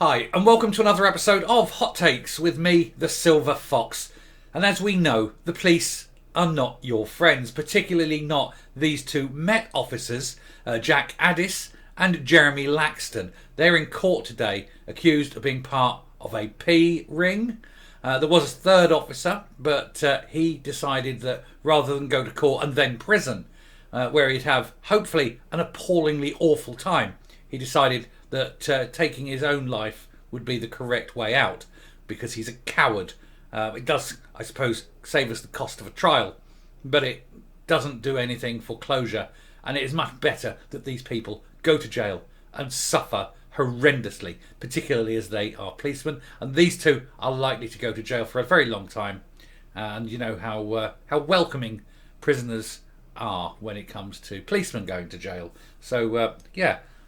Hi, and welcome to another episode of Hot Takes with me, the Silver Fox. And as we know, the police are not your friends, particularly not these two Met officers, Jack Addis and Jeremy Laxton. They're in court today, accused of being part of a P ring. There was a third officer, but he decided that rather than go to court and then prison, where he'd have hopefully an appallingly awful time, he decided that taking his own life would be the correct way out because he's a coward. It does, I suppose, save us the cost of a trial, but it doesn't do anything for closure, and it is much better that these people go to jail and suffer horrendously, particularly as they are policemen, and these two are likely to go to jail for a very long time. And you know how welcoming prisoners are when it comes to policemen going to jail. So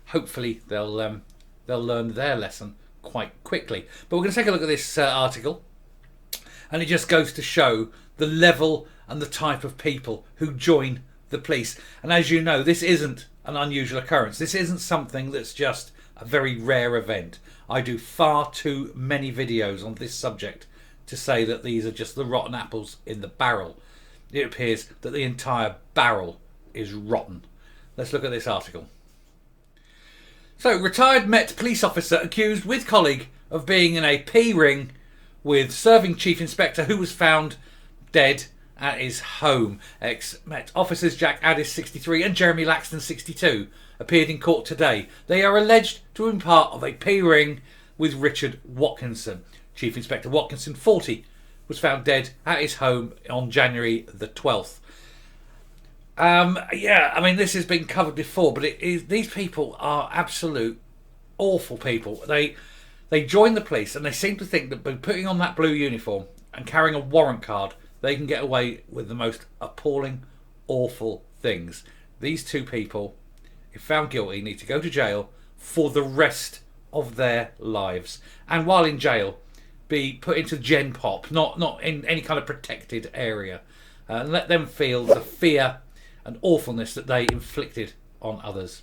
hopefully they'll learn their lesson quite quickly. But we're going to take a look at this article, and it just goes to show the level and the type of people who join the police. And as you know, this isn't an unusual occurrence. This isn't something that's just a very rare event. I do far too many videos on this subject to say that these are just the rotten apples in the barrel. It appears that the entire barrel is rotten. Let's look at this article. So, retired Met police officer accused with colleague of being in a P ring with serving chief inspector who was found dead at his home. Ex-Met officers Jack Addis, 63, and Jeremy Laxton, 62, appeared in court today. They are alleged to have been part of a P ring with Richard Watkinson. Chief Inspector Watkinson, 40, was found dead at his home on January the 12th. This has been covered before, but these people are absolute awful people. They join the police and they seem to think that by putting on that blue uniform and carrying a warrant card, they can get away with the most appalling, awful things. These two people, if found guilty, need to go to jail for the rest of their lives. And while in jail, be put into Gen Pop, not in any kind of protected area. And let them feel the fear and awfulness that they inflicted on others.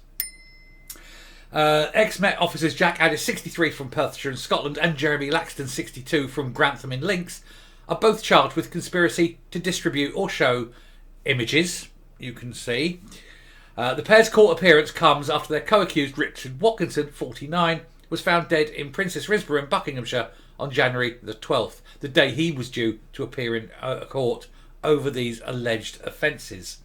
Ex-Met officers Jack Addis, 63, from Perthshire in Scotland, and Jeremy Laxton, 62, from Grantham in Lincs, are both charged with conspiracy to distribute or show images, you can see. The pair's court appearance comes after their co-accused Richard Watkinson, 49, was found dead in Princess Risborough in Buckinghamshire on January the 12th, the day he was due to appear in court over these alleged offences.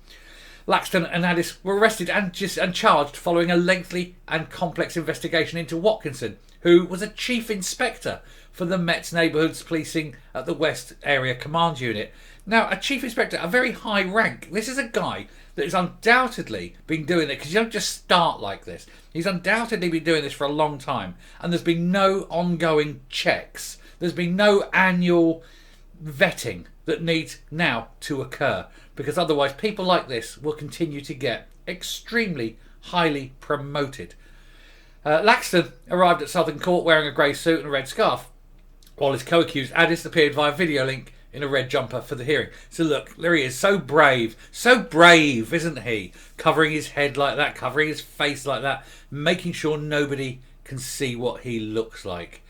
Laxton and Addis were arrested and charged following a lengthy and complex investigation into Watkinson, who was a chief inspector for the Met's neighbourhoods policing at the West Area Command Unit. Now, a chief inspector, a very high rank. This is a guy that has undoubtedly been doing it, because you don't just start like this. He's undoubtedly been doing this for a long time, and there's been no ongoing checks. There's been no annual vetting that needs now to occur, because otherwise people like this will continue to get extremely highly promoted. Laxton arrived at Southern Court wearing a grey suit and a red scarf, while his co-accused Addis appeared via video link in a red jumper for the hearing. So look, there he is, so brave, isn't he? Covering his head like that, covering his face like that, making sure nobody can see what he looks like.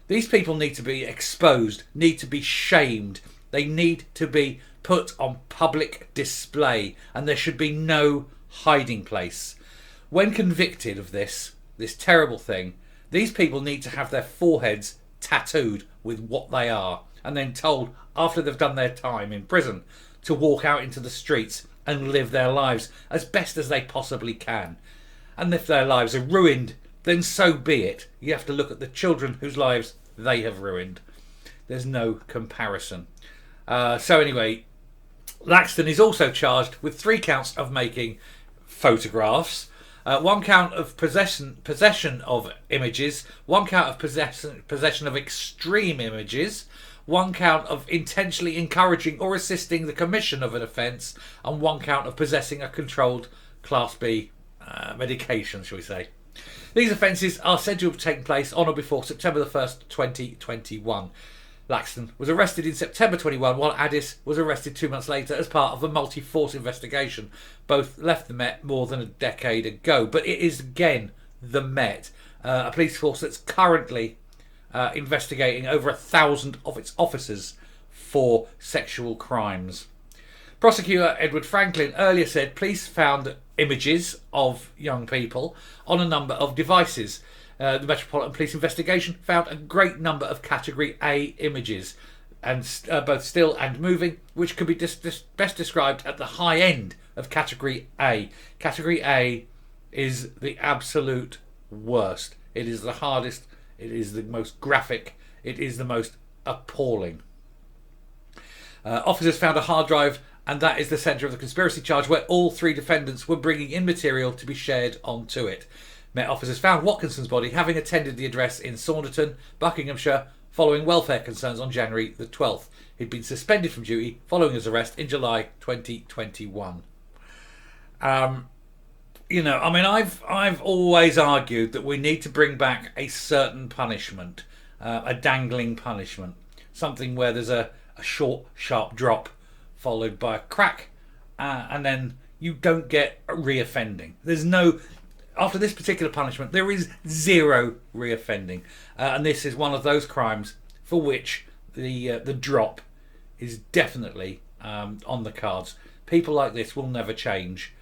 These people need to be exposed, need to be shamed. They need to be put on public display, and there should be no hiding place. When convicted of this terrible thing, these people need to have their foreheads tattooed with what they are, and then told after they've done their time in prison to walk out into the streets and live their lives as best as they possibly can. And if their lives are ruined, then so be it. You have to look at the children whose lives they have ruined. There's no comparison. So anyway, Laxton is also charged with 3 counts of making photographs, 1 count of possession of images, 1 count of possession of extreme images, 1 count of intentionally encouraging or assisting the commission of an offence, and 1 count of possessing a controlled Class B medication, shall we say. These offences are said to have taken place on or before September the 1st, 2021. Laxton was arrested in September 21, while Addis was arrested 2 months later as part of a multi-force investigation. Both left the Met more than a decade ago, but it is again the Met, a police force that's currently investigating over 1,000 of its officers for sexual crimes. Prosecutor Edward Franklin earlier said police found images of young people on a number of devices. The Metropolitan Police investigation found a great number of Category A images, and both still and moving, which could be best described at the high end of Category A. Category A is the absolute worst. It is the hardest. It is the most graphic. It is the most appalling. Officers found a hard drive, and that is the centre of the conspiracy charge, where all three defendants were bringing in material to be shared onto it. Met officers found Watkinson's body having attended the address in Saunderton, Buckinghamshire, following welfare concerns on January the 12th. He'd been suspended from duty following his arrest in July 2021. I've always argued that we need to bring back a certain punishment, a dangling punishment, something where there's a short, sharp drop followed by a crack, and then you don't get reoffending. After this particular punishment, there is zero reoffending, and this is one of those crimes for which the drop is definitely on the cards. People like this will never change.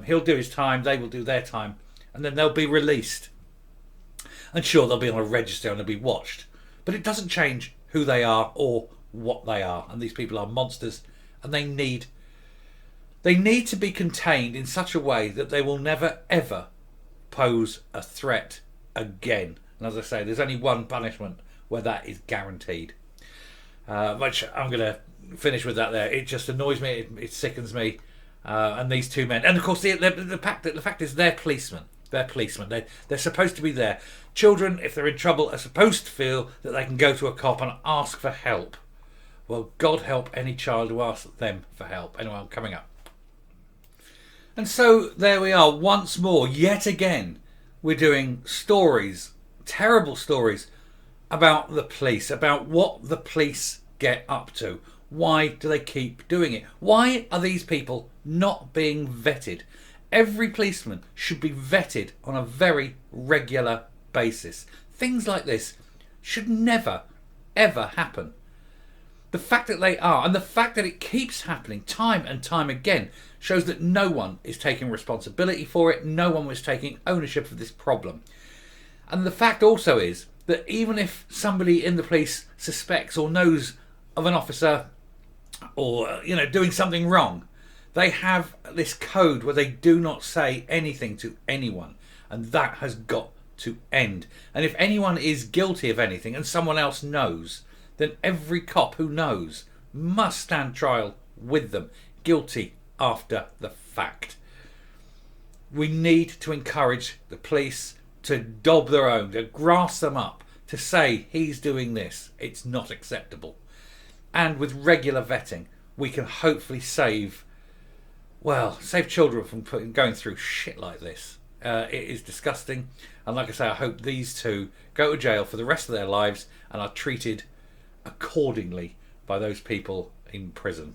He'll do his time, they will do their time, and then they'll be released. And sure, they'll be on a register and they'll be watched, but it doesn't change who they are or what they are. And these people are monsters, and they need to be contained in such a way that they will never ever pose a threat again. And as I say, there's only one punishment where that is guaranteed. Which I'm going to finish with that there. It just annoys me. It sickens me. And these two men, and of course the fact is they're policemen. They're supposed to be there. Children, if they're in trouble, are supposed to feel that they can go to a cop and ask for help. Well, God help any child who asks them for help. Anyway, I'm coming up. And so there we are once more, yet again, we're doing stories, terrible stories about the police, about what the police get up to. Why do they keep doing it? Why are these people not being vetted? Every policeman should be vetted on a very regular basis. Things like this should never, ever happen. The fact that they are, and the fact that it keeps happening time and time again, shows that no one is taking responsibility for it. No one was taking ownership of this problem. And the fact also is that even if somebody in the police suspects or knows of an officer or doing something wrong, they have this code where they do not say anything to anyone, and that has got to end. And if anyone is guilty of anything and someone else knows, then every cop who knows must stand trial with them, guilty after the fact. We need to encourage the police to dob their own, to grass them up, to say he's doing this, it's not acceptable. And with regular vetting, we can hopefully save children from going through shit like this. It is disgusting. And like I say, I hope these two go to jail for the rest of their lives and are treated accordingly by those people in prison.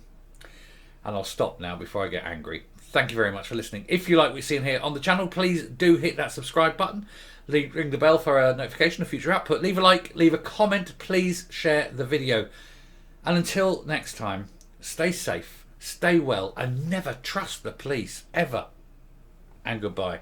And I'll stop now before I get angry. Thank you very much for listening. If you like what you've seen here on the channel, please do hit that subscribe button. Ring the bell for a notification of future output. Leave a like, leave a comment. Please share the video. And until next time, stay safe, stay well, and never trust the police, ever. And goodbye.